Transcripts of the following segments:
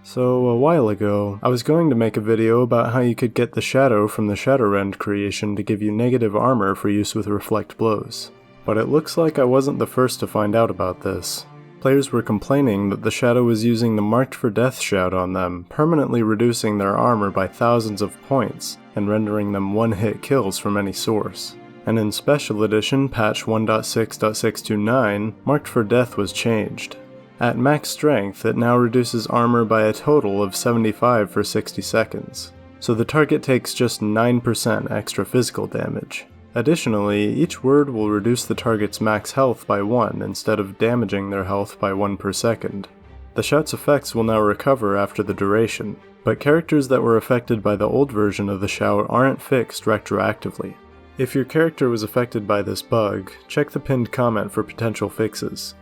So, a while ago, I was going to make a video about how you could get the Shadow from the Shadowrend creation to give you negative armor for use with Reflect Blows. But it looks like I wasn't the first to find out about this. Players were complaining that the Shadow was using the Marked for Death shout on them, permanently reducing their armor by thousands of points, and rendering them one-hit kills from any source. And in Special Edition patch 1.6.629, Marked for Death was changed. At max strength, it now reduces armor by a total of 75 for 60 seconds, so the target takes just 9% extra physical damage. Additionally, each word will reduce the target's max health by 1 instead of damaging their health by 1 per second. The shout's effects will now recover after the duration, but characters that were affected by the old version of the shout aren't fixed retroactively. If your character was affected by this bug, check the pinned comment for potential fixes.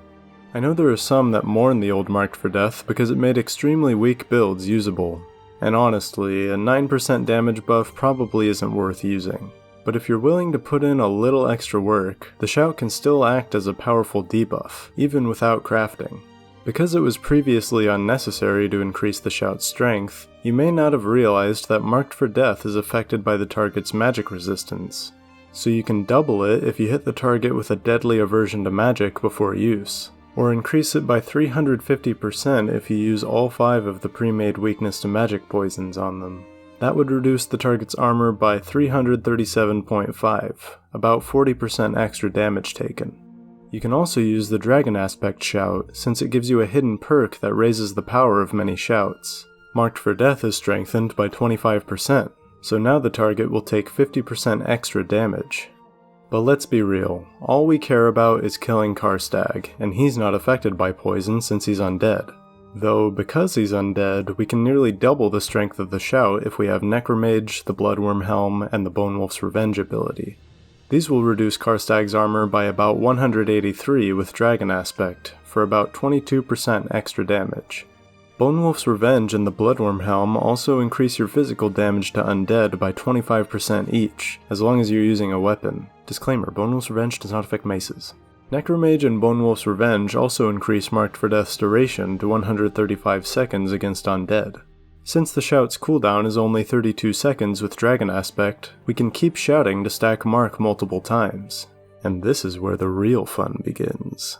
I know there are some that mourn the old Marked for Death because it made extremely weak builds usable, and honestly, a 9% damage buff probably isn't worth using. But if you're willing to put in a little extra work, the shout can still act as a powerful debuff, even without crafting. Because it was previously unnecessary to increase the shout's strength, you may not have realized that Marked for Death is affected by the target's magic resistance, so you can double it if you hit the target with a deadly aversion to magic before use, or increase it by 350% if you use all 5 of the pre-made weakness to magic poisons on them. That would reduce the target's armor by 337.5, about 40% extra damage taken. You can also use the Dragon Aspect shout, since it gives you a hidden perk that raises the power of many shouts. Marked for Death is strengthened by 25%, so now the target will take 50% extra damage. But let's be real, all we care about is killing Karstag, and he's not affected by poison since he's undead. Though, because he's undead, we can nearly double the strength of the shout if we have Necromage, the Bloodworm Helm, and the Bone Wolf's Revenge ability. These will reduce Karstag's armor by about 183 with Dragon Aspect, for about 22% extra damage. Bone Wolf's Revenge and the Bloodworm Helm also increase your physical damage to undead by 25% each, as long as you're using a weapon. Disclaimer, Bone Wolf's Revenge does not affect maces. Necromage and Bone Wolf's Revenge also increase Marked for Death's duration to 135 seconds against undead. Since the shout's cooldown is only 32 seconds with Dragon Aspect, we can keep shouting to stack Mark multiple times. And this is where the real fun begins.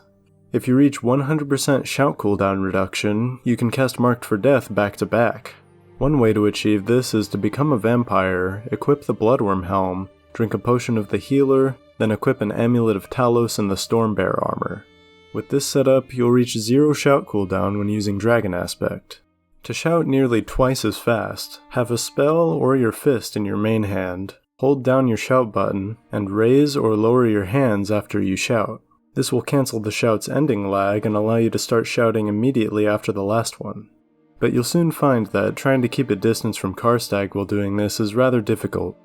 If you reach 100% shout cooldown reduction, you can cast Marked for Death back to back. One way to achieve this is to become a vampire, equip the Bloodworm Helm, drink a potion of the healer, then equip an Amulet of Talos and the Stormbear armor. With this setup, you'll reach 0 shout cooldown when using Dragon Aspect. To shout nearly twice as fast, have a spell or your fist in your main hand, hold down your shout button, and raise or lower your hands after you shout. This will cancel the shout's ending lag and allow you to start shouting immediately after the last one. But you'll soon find that trying to keep a distance from Karstag while doing this is rather difficult.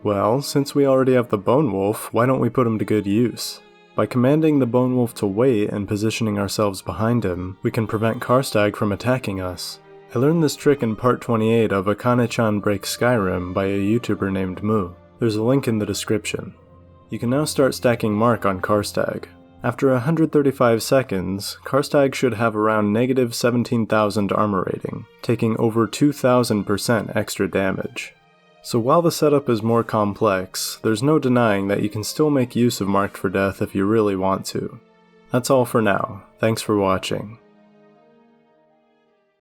Well, since we already have the Bone Wolf, why don't we put him to good use? By commanding the Bone Wolf to wait and positioning ourselves behind him, we can prevent Karstag from attacking us. I learned this trick in part 28 of Akane-chan Breaks Skyrim by a YouTuber named Moo. There's a link in the description. You can now start stacking Mark on Karstag. After 135 seconds, Karstag should have around negative 17,000 armor rating, taking over 2,000% extra damage. So while the setup is more complex, there's no denying that you can still make use of Marked for Death if you really want to. That's all for now. Thanks for watching.